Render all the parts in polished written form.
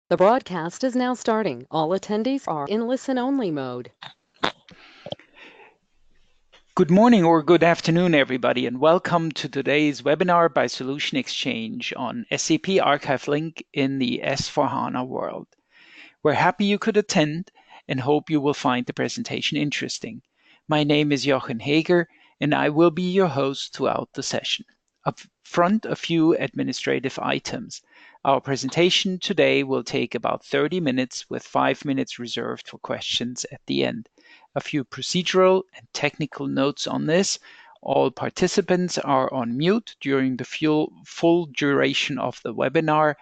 The broadcast is now starting. All attendees are in listen-only mode. Good morning or good afternoon, everybody, and welcome to today's webinar by solutionXchg on SAP ArchiveLink in the S/4HANA world. We're happy you could attend and hope you will find the presentation interesting. My name is Jochen Hager, and I will be your host throughout the session. Up front, a few administrative items. Our presentation today will take about 30 minutes with 5 minutes reserved for questions at the end. A few procedural and technical notes on this. All participants are on mute during the full duration of the webinar.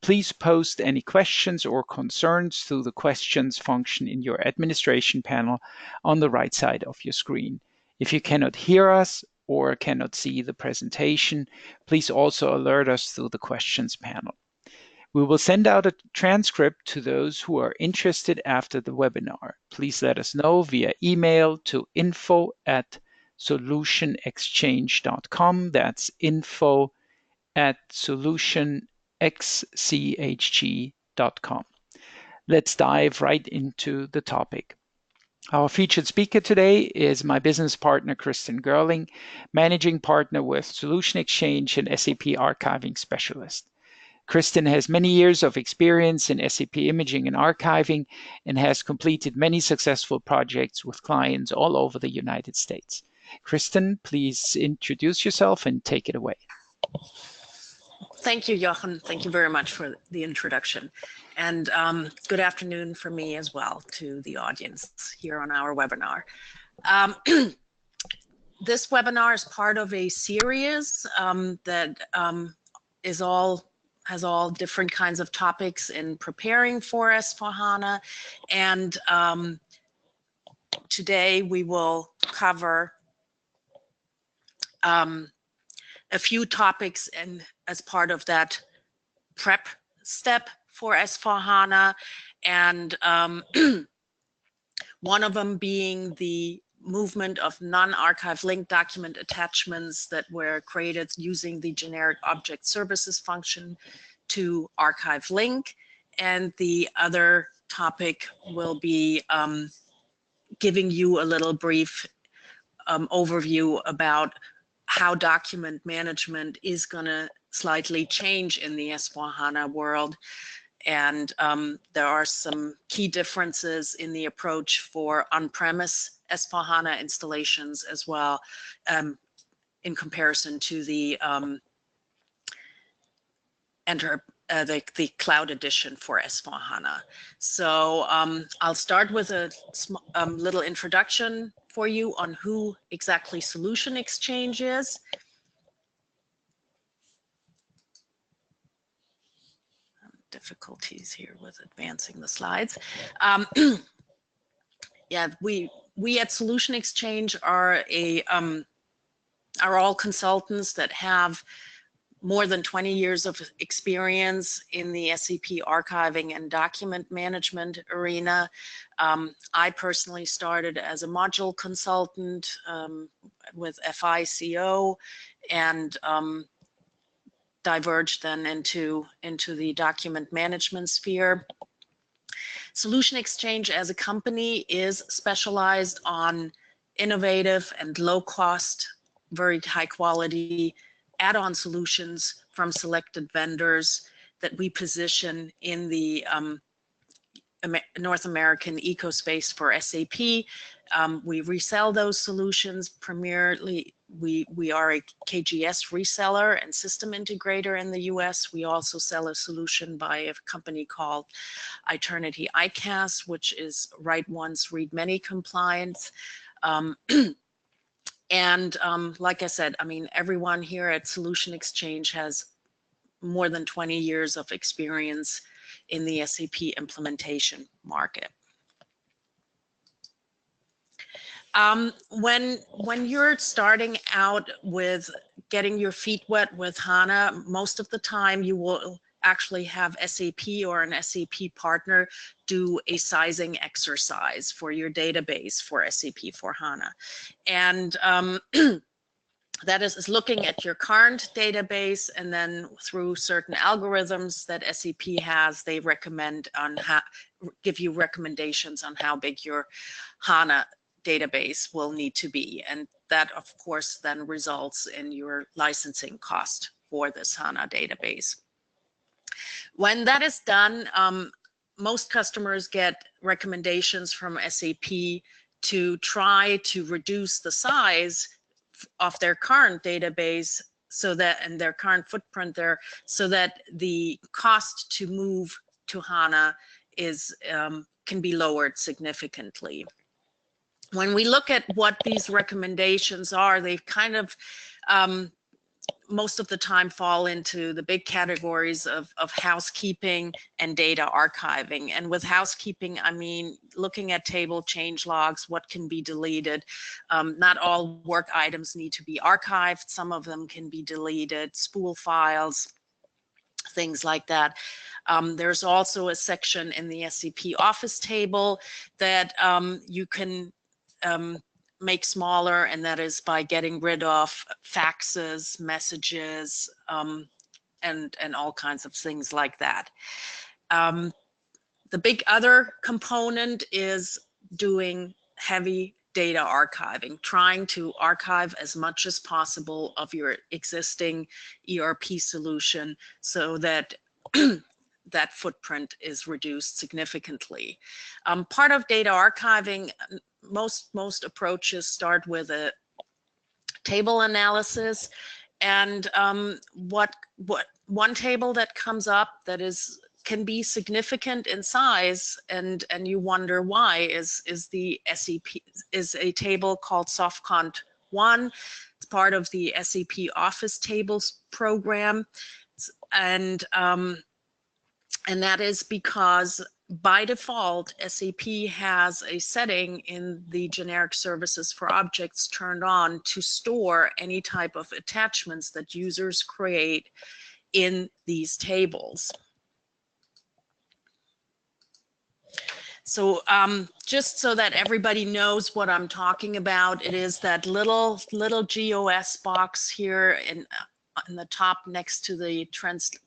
Please post any questions or concerns through the questions function in your administration panel on the right side of your screen. If you cannot hear us or cannot see the presentation, please also alert us through the questions panel. We will send out a transcript to those who are interested after the webinar. Please let us know via email to info@solutionxchg.com. That's info@solutionxchg.com. Let's dive right into the topic. Our featured speaker today is my business partner, Kristen Gerling, managing partner with solutionXchg and SAP Archiving Specialist. Kristen has many years of experience in SAP imaging and archiving and has completed many successful projects with clients all over the United States. Kristen, please introduce yourself and take it away. Thank you, Jochen. Thank you very much for the introduction. And good afternoon for me as well to the audience here on our webinar. This webinar is part of a series that has all different kinds of topics in preparing for S/4HANA. And today we will cover a few topics as part of that prep step for S/4HANA, and one of them being the movement of non-archive link document attachments that were created using the generic object services function to archive link. And the other topic will be giving you a little brief overview about how document management is going to slightly change in the S/4HANA world. And there are some key differences in the approach for on-premise S/4HANA installations as well, in comparison to the cloud edition for S/4HANA. So I'll start with a little introduction for you on who exactly solutionXchg is. Difficulties here with advancing the slides. Yeah, we at solutionXchg are all consultants that have more than 20 years of experience in the SAP archiving and document management arena. I personally started as a module consultant with FICO and diverged then into the document management sphere. solutionXchg as a company is specialized on innovative and low-cost, very high-quality add-on solutions from selected vendors that we position in the North American ecospace for SAP. We resell those solutions primarily. We are a KGS reseller and system integrator in the US. We also sell a solution by a company called Eternity ICAS, which is write once, read many compliance. And like I said, I mean, everyone here at solutionXchg has more than 20 years of experience in the SAP implementation market. When you're starting out with getting your feet wet with HANA, most of the time you will actually have SAP or an SAP partner do a sizing exercise for your database for SAP for HANA. And that is looking at your current database, and then through certain algorithms that SAP has, they recommend on how, give you recommendations on how big your HANA database will need to be. And that, of course, then results in your licensing cost for this HANA database. When that is done, most customers get recommendations from SAP to try to reduce the size of their current database, so that, and their current footprint there, so that the cost to move to HANA is can be lowered significantly. When we look at what these recommendations are, they kind of most of the time fall into the big categories of housekeeping and data archiving. And with housekeeping, I mean looking at table change logs, what can be deleted. Not all work items need to be archived. Some of them can be deleted, spool files, things like that. There's also a section in the SAP Office table that you can make smaller, and that is by getting rid of faxes, messages, and all kinds of things like that. The big other component is doing heavy data archiving, trying to archive as much as possible of your existing ERP solution so that that footprint is reduced significantly. Part of data archiving, most approaches start with a table analysis, and what one table that comes up that can be significant in size, and you wonder why, is the SAP, is a table called SoftCont1. It's part of the SAP Office Tables program, and that is because by default, SAP has a setting in the generic services for objects turned on to store any type of attachments that users create in these tables. So just so that everybody knows what I'm talking about, it is that little GOS box here in the top next to the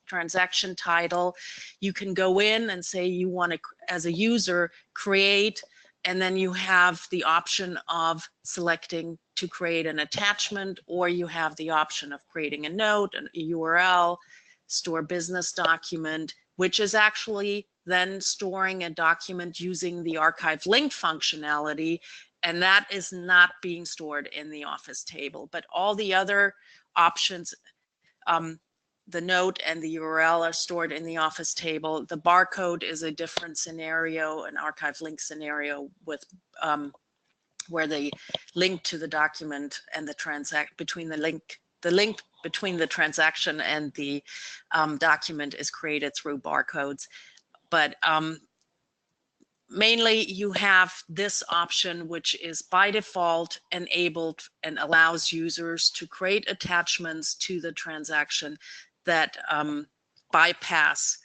transaction title. You can go in and say you want to, as a user, create, and then you have the option of selecting to create an attachment, or you have the option of creating a note, a URL, store business document, which is actually then storing a document using the ArchiveLink functionality, and that is not being stored in the Office table. But all the other options, the note and the URL, are stored in the Office table. The barcode is a different scenario, an ArchiveLink scenario, with where the link to the document and the link between the transaction and the document is created through barcodes. But mainly you have this option, which is by default enabled and allows users to create attachments to the transaction that bypass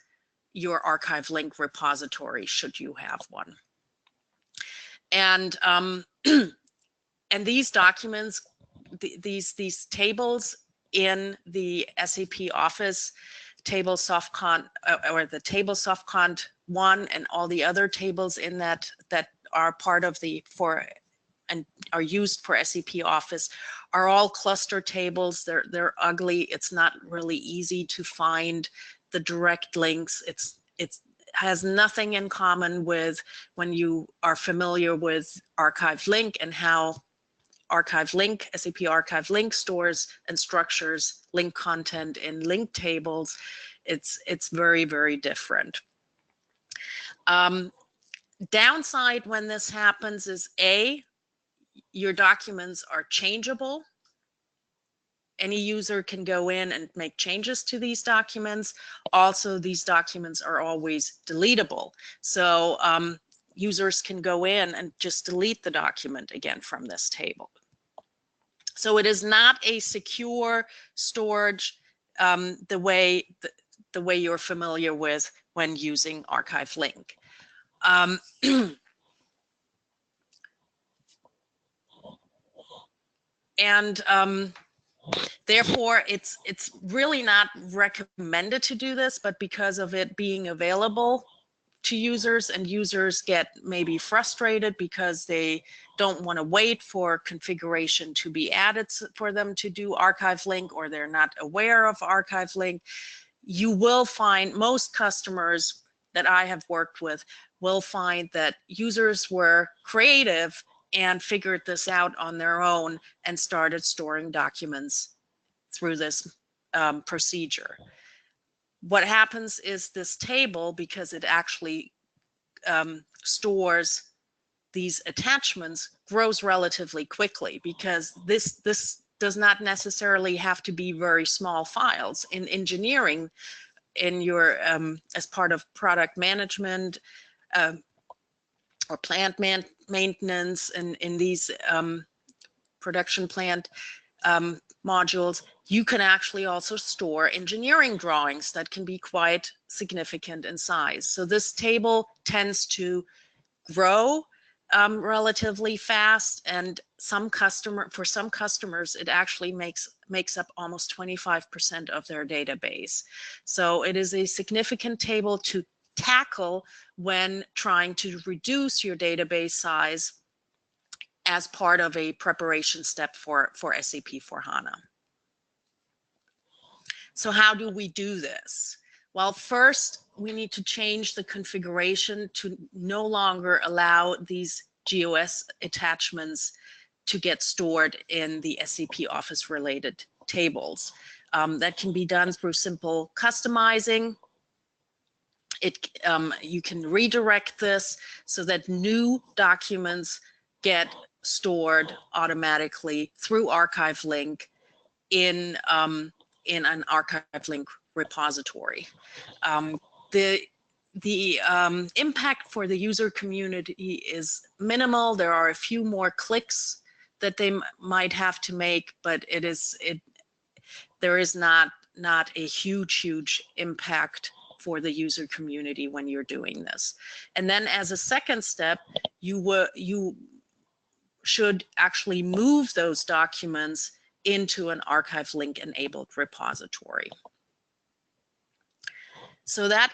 your ArchiveLink repository, should you have one. And and these documents, these tables in the SAP Office table SoftCont, or the table SoftCont1, and all the other tables in that are part of the and are used for SAP Office, are all cluster tables. They're ugly. It's not really easy to find the direct links. It has nothing in common with when you are familiar with ArchiveLink and how ArchiveLink, SAP ArchiveLink stores and structures link content in link tables. It's very, very different. Downside when this happens is your documents are changeable. Any user can go in and make changes to these documents. Also, these documents are always deletable. So users can go in and just delete the document again from this table. So it is not a secure storage the way you're familiar with when using ArchiveLink. And Therefore, it's really not recommended to do this, but because of it being available to users, and users get maybe frustrated because they don't want to wait for configuration to be added for them to do ArchiveLink, or they're not aware of ArchiveLink, you will find most customers that I have worked with will find that users were creative and figured this out on their own and started storing documents through this procedure. What happens is this table, because it actually stores these attachments, grows relatively quickly, because this does not necessarily have to be very small files. In engineering, in your as part of product management or plant maintenance, and in these production plant modules, you can actually also store engineering drawings that can be quite significant in size. So this table tends to grow relatively fast, and for some customers it actually makes up almost 25% of their database. So it is a significant table to tackle when trying to reduce your database size as part of a preparation step for SAP S/4HANA. So how do we do this? Well, first, we need to change the configuration to no longer allow these GOS attachments to get stored in the SAP Office related tables. That can be done through simple customizing. You can redirect this so that new documents get stored automatically through ArchiveLink in an ArchiveLink repository. The impact for the user community is minimal. There are a few more clicks that they might have to make, but there is not a huge impact for the user community when you're doing this. And then as a second step, you should actually move those documents into an ArchiveLink enabled repository. So that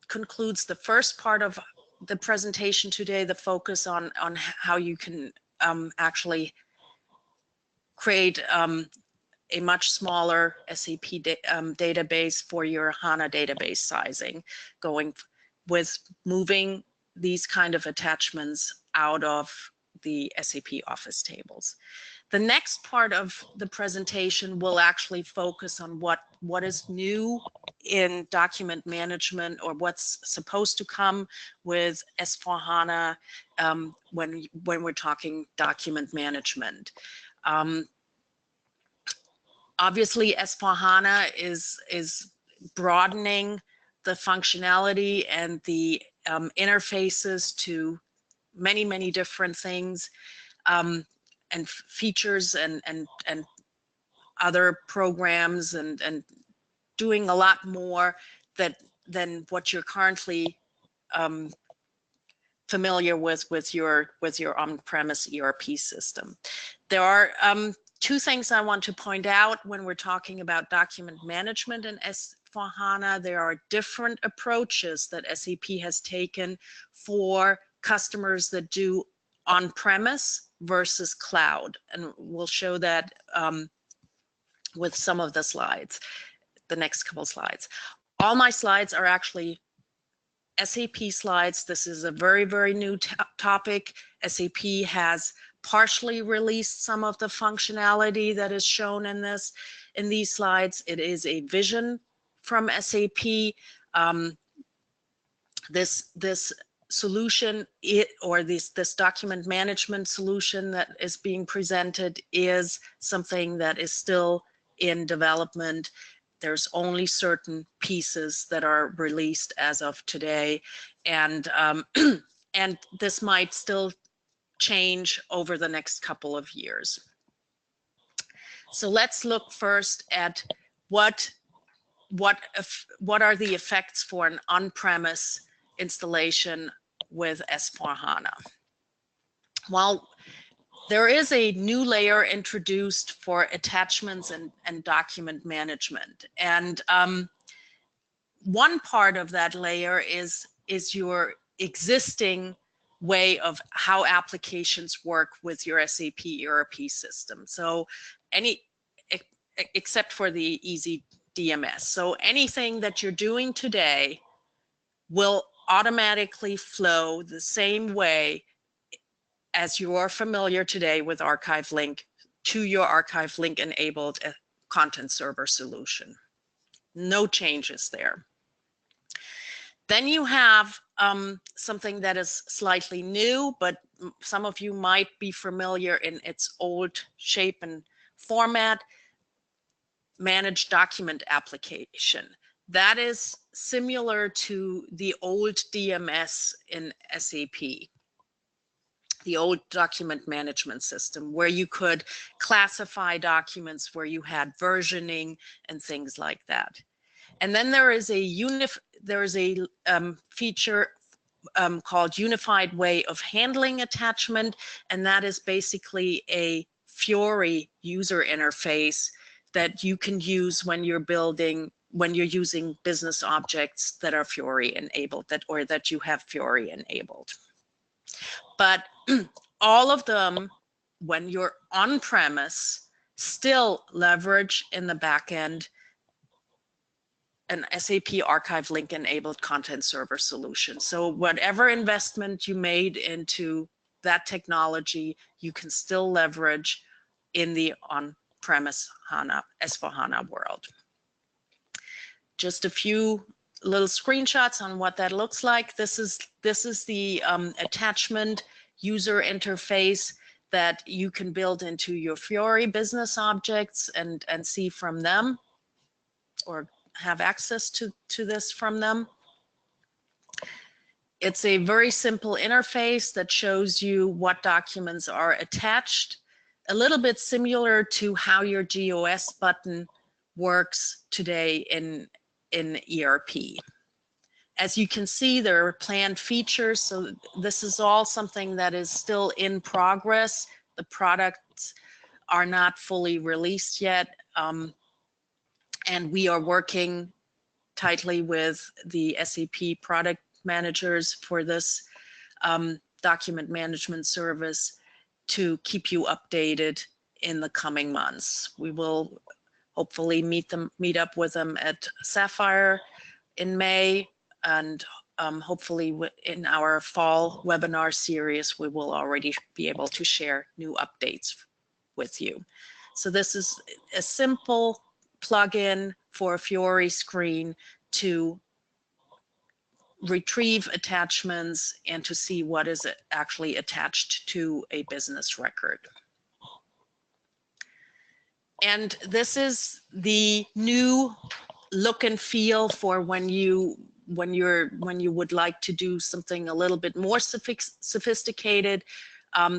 concludes the first part of the presentation today, the focus on how you can actually create a much smaller SAP database for your HANA database sizing, with moving these kind of attachments out of the SAP Office tables. The next part of the presentation will actually focus on what is new in document management, or what's supposed to come with S/4HANA when we're talking document management. Obviously, S/4HANA is broadening the functionality and the interfaces to many different things. And features and other programs, and doing a lot more than what you're currently familiar with your on-premise ERP system. There are two things I want to point out when we're talking about document management in S/4HANA. There are different approaches that SAP has taken for customers that do on-premise versus cloud, and we'll show that with some of the slides, the next couple slides. All my slides are actually SAP slides. This is a very new topic. SAP has partially released some of the functionality that is shown in these slides. It is a vision from SAP. This solution, this document management solution that is being presented, is something that is still in development. There's only certain pieces that are released as of today, and and this might still change over the next couple of years. So let's look first at what are the effects for an on-premise installation with S/4HANA. Well, there is a new layer introduced for attachments and document management. And one part of that layer is your existing way of how applications work with your SAP ERP system. So except for the easy DMS. So anything that you're doing today will automatically flow the same way as you are familiar today with ArchiveLink to your ArchiveLink enabled content server solution. No changes there. Then you have something that is slightly new, but some of you might be familiar in its old shape and format, managed document application. That is similar to the old DMS in SAP, the old document management system, where you could classify documents, where you had versioning and things like that. And then there is a feature called Unified Way of Handling Attachment, and that is basically a Fiori user interface that you can use when you're using business objects that are Fiori enabled, or that you have Fiori enabled. But all of them, when you're on premise, still leverage in the back end an SAP ArchiveLink enabled content server solution. So whatever investment you made into that technology, you can still leverage in the on-premise S/4HANA world. Just a few little screenshots on what that looks like. This is the attachment user interface that you can build into your Fiori business objects and see from them, or have access to this from them. It's a very simple interface that shows you what documents are attached, a little bit similar to how your GOS button works today in ERP. As you can see, there are planned features, so this is all something that is still in progress. The products are not fully released yet. And we are working tightly with the SAP product managers for this document management service to keep you updated in the coming months. We will hopefully meet up with them at Sapphire in May, and hopefully in our fall webinar series, we will already be able to share new updates with you. So this is a simple plugin for a Fiori screen to retrieve attachments and to see what is actually attached to a business record. And this is the new look and feel for when you would like to do something a little bit more sophisticated.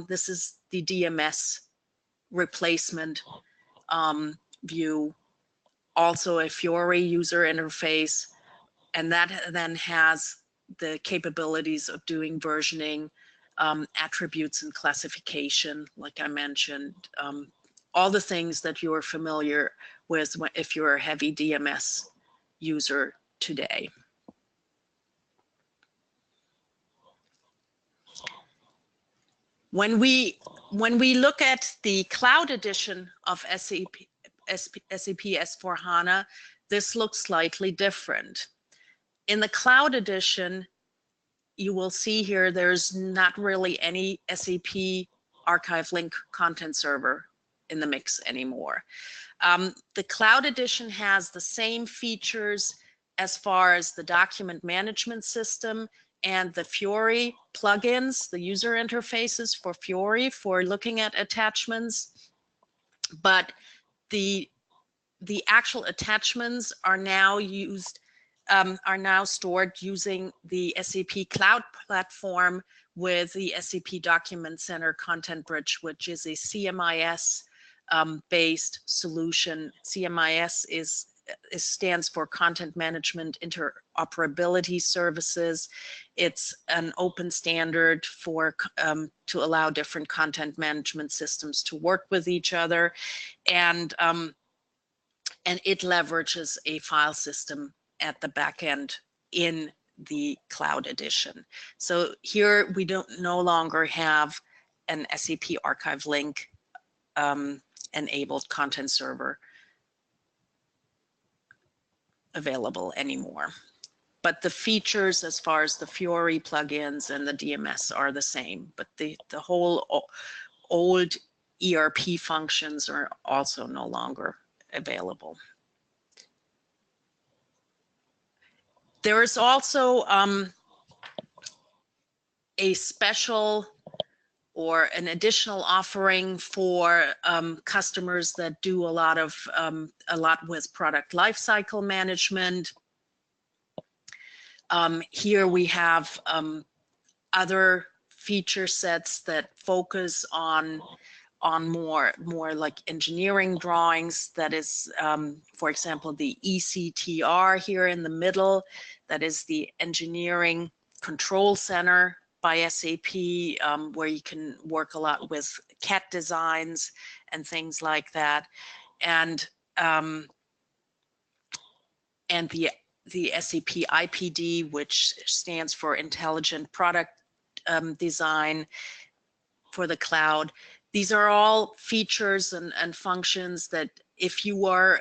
This is the DMS replacement view. Also a Fiori user interface, and that then has the capabilities of doing versioning, attributes and classification, like I mentioned, all the things that you're familiar with if you're a heavy DMS user today. When we look at the cloud edition of SAP S/4HANA, this looks slightly different. In the cloud edition, you will see here there's not really any SAP ArchiveLink content server in the mix anymore. The cloud edition has the same features as far as the document management system and the Fiori plugins, the user interfaces for Fiori for looking at attachments, but the actual attachments are now stored using the SAP Cloud Platform with the SAP Document Center Content Bridge, which is a CMIS based solution. CMIS is stands for Content Management Interoperability Services. It's an open standard for to allow different content management systems to work with each other, and it leverages a file system at the back end in the cloud edition. So here we no longer have an SAP ArchiveLink enabled content server available anymore. But the features as far as the Fiori plugins and the DMS are the same, but the whole old ERP functions are also no longer available. There is also a special or an additional offering for customers that do a lot with product lifecycle management. Here we have other feature sets that focus on more like engineering drawings. That is, for example, the ECTR here in the middle. That is the Engineering Control Center by SAP, where you can work a lot with CAD designs and things like that, and the SAP IPD, which stands for Intelligent Product Design for the cloud. These are all features and functions that if you are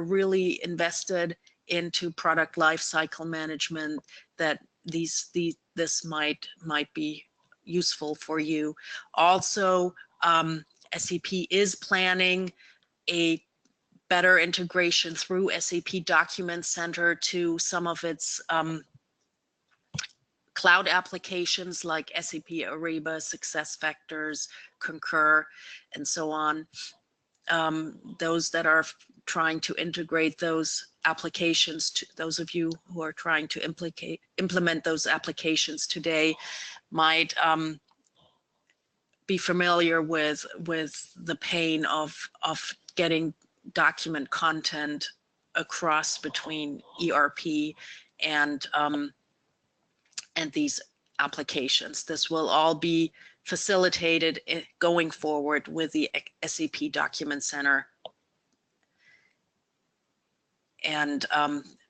really invested into product lifecycle management, that this might be useful for you. Also, SAP is planning a better integration through SAP Document Center to some of its cloud applications like SAP Ariba, SuccessFactors, Concur, and so on. Those that are trying to integrate those applications, to those of you who are trying to implement those applications today, might be familiar with the pain of getting document content across between ERP and these applications. This will all be facilitated going forward with the SAP Document Center, and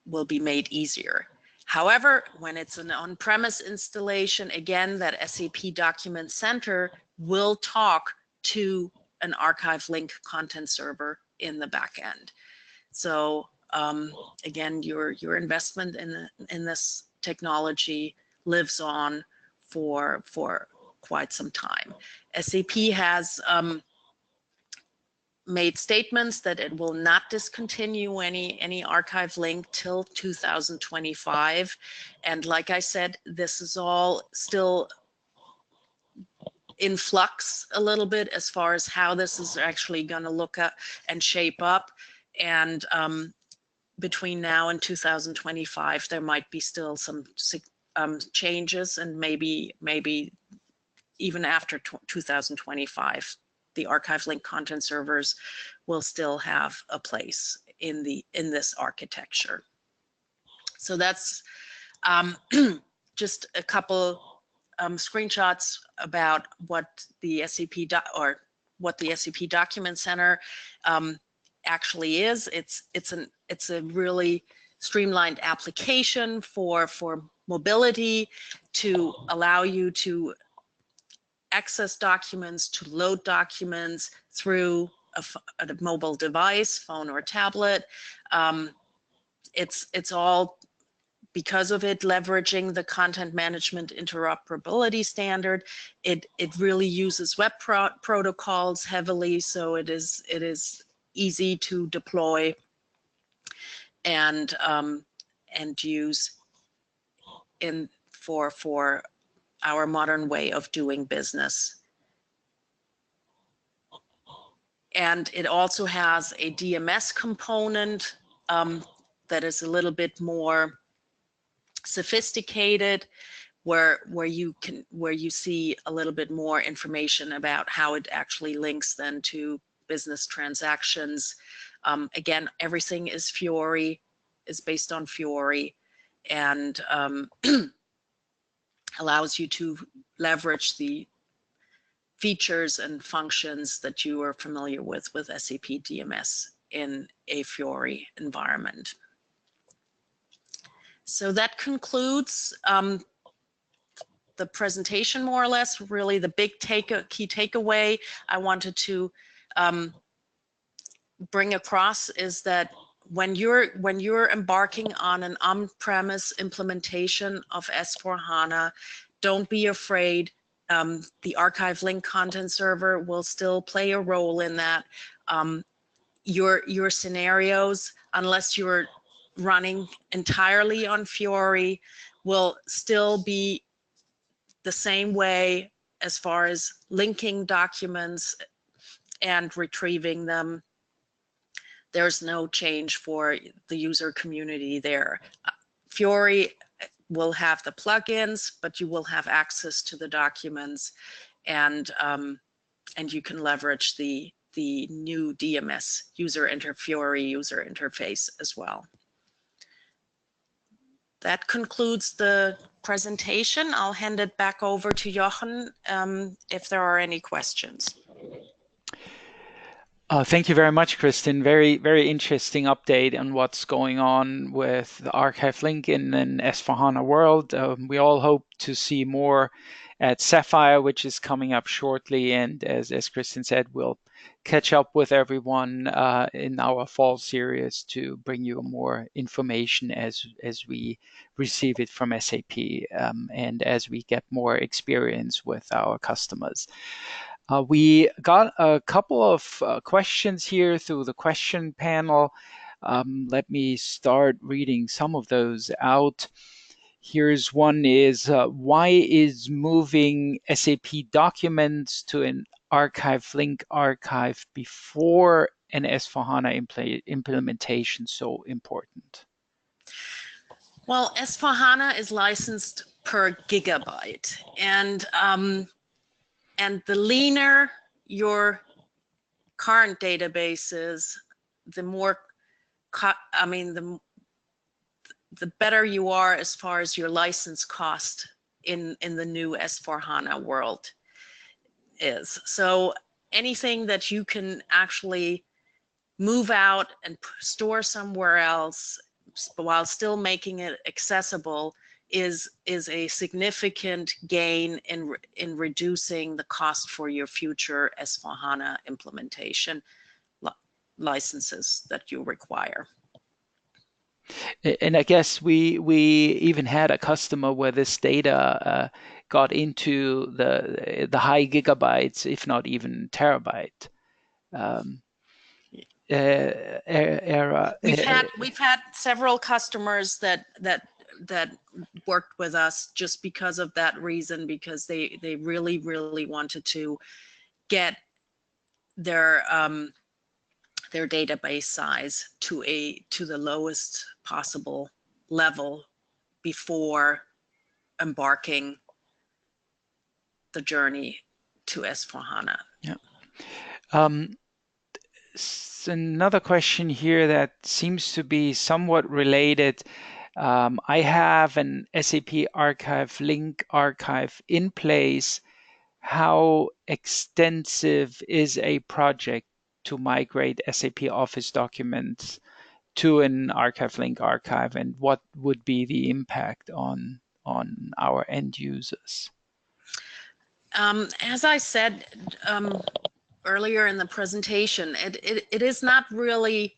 will be made easier. However, when it's an on-premise installation, again, that SAP Document Center will talk to an ArchiveLink content server in the back end. So again, your investment in this technology lives on for quite some time. SAP has made statements that it will not discontinue any ArchiveLink till 2025. And like I said, this is all still in flux a little bit as far as how this is actually going to look at and shape up. And between now and 2025, there might be still some changes, and maybe even after 2025, the ArchiveLink content servers will still have a place in this architecture. So that's just a couple screenshots about what the SAP Document Center actually is. It's a really streamlined application for mobility, to allow you to access documents, to load documents through a mobile device, phone or tablet. It's all, because of it leveraging the content management interoperability standard, it really uses web protocols heavily, so it is easy to deploy and use for our modern way of doing business. And it also has a DMS component that is a little bit more sophisticated, where you see a little bit more information about how it actually links then to business transactions, Again, everything is Fiori, is based on Fiori, and allows you to leverage the features and functions that you are familiar with SAP DMS in a Fiori environment. So that concludes the presentation, more or less. Really, the big key takeaway I wanted to bring across is that when you're embarking on an on-premise implementation of S/4HANA, don't be afraid. The ArchiveLink content server will still play a role in that. Your scenarios, unless you're running entirely on Fiori, will still be the same way as far as linking documents and retrieving them. There's no change for the user community there. Fiori will have the plugins, but you will have access to the documents, and you can leverage the new DMS Fiori user interface as well. That concludes the presentation. I'll hand it back over to Jochen if there are any questions. Thank you very much, Kristin. Very, very interesting update on what's going on with the ArchiveLink in an S/4HANA world. We all hope to see more at Sapphire, which is coming up shortly. And as Kristin said, we'll catch up with everyone in our fall series to bring you more information as we receive it from SAP and as we get more experience with our customers. We got a couple of questions here through the question panel. Let me start reading some of those out. Here's one is, why is moving SAP documents to an ArchiveLink archive before an S/4HANA implementation so important? Well, S/4HANA is licensed per gigabyte, and the leaner your current database is, the more, the better you are as far as your license cost in the new S/4HANA world is. So anything that you can actually move out and store somewhere else while still making it accessible is a significant gain in reducing the cost for your future S/4HANA implementation licenses that you require. And I guess we even had a customer where this data got into the high gigabytes, if not even terabyte. Era. We've had several customers that worked with us just because of that reason, because they really wanted to get their database size to the lowest possible level before embarking the journey to S/4HANA. Yeah. Another question here that seems to be somewhat related. I have an SAP ArchiveLink archive in place. How extensive is a project to migrate SAP Office documents to an ArchiveLink archive, and what would be the impact on our end users? As I said earlier in the presentation, it is not really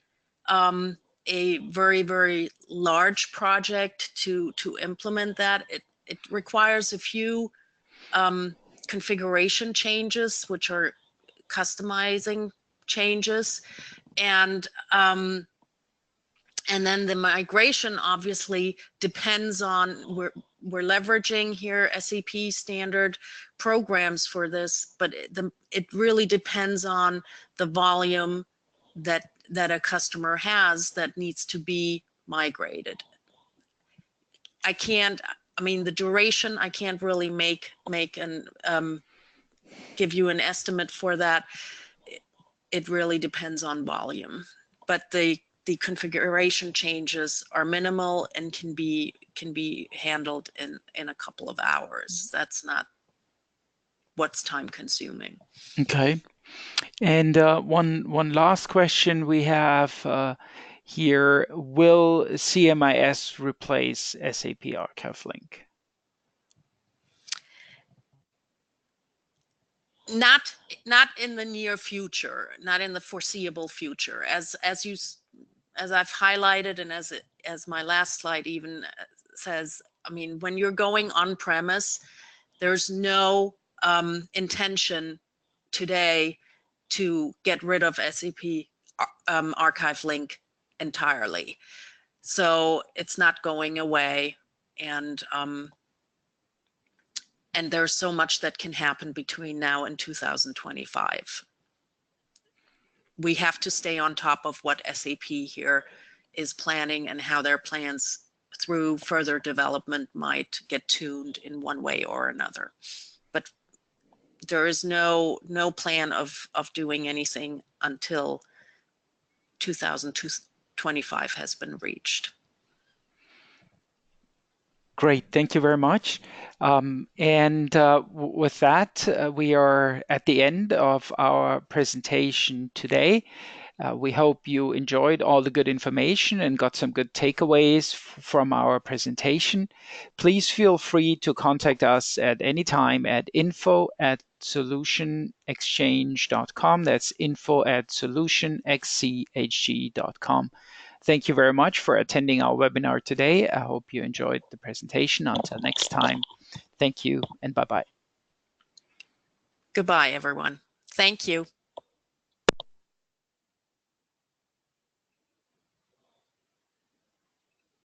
a very large project to implement that. It requires a few configuration changes, which are customizing changes, and then the migration obviously depends on, we're leveraging here SAP standard programs for this, but it really depends on the volume that a customer has that needs to be migrated. The duration, I can't really make and give you an estimate for that. It really depends on volume. but the configuration changes are minimal and can be handled in a couple of hours. That's not what's time consuming. Okay. And one last question we have here: will CMIS replace SAP ArchiveLink? Not in the near future, not in the foreseeable future. As I've highlighted, and as my last slide even says, I mean, when you're going on premise, there's no intention today to get rid of SAP ArchiveLink entirely. So it's not going away, and there's so much that can happen between now and 2025. We have to stay on top of what SAP here is planning and how their plans through further development might get tuned in one way or another. But there is no plan of doing anything until 2025 has been reached. Great, thank you very much. With that, we are at the end of our presentation today. We hope you enjoyed all the good information and got some good takeaways from our presentation. Please feel free to contact us at any time at info@solutionXchg.com. That's info@solutionXchg.com. Thank you very much for attending our webinar today. I hope you enjoyed the presentation. Until next time, thank you and bye-bye. Goodbye, everyone. Thank you.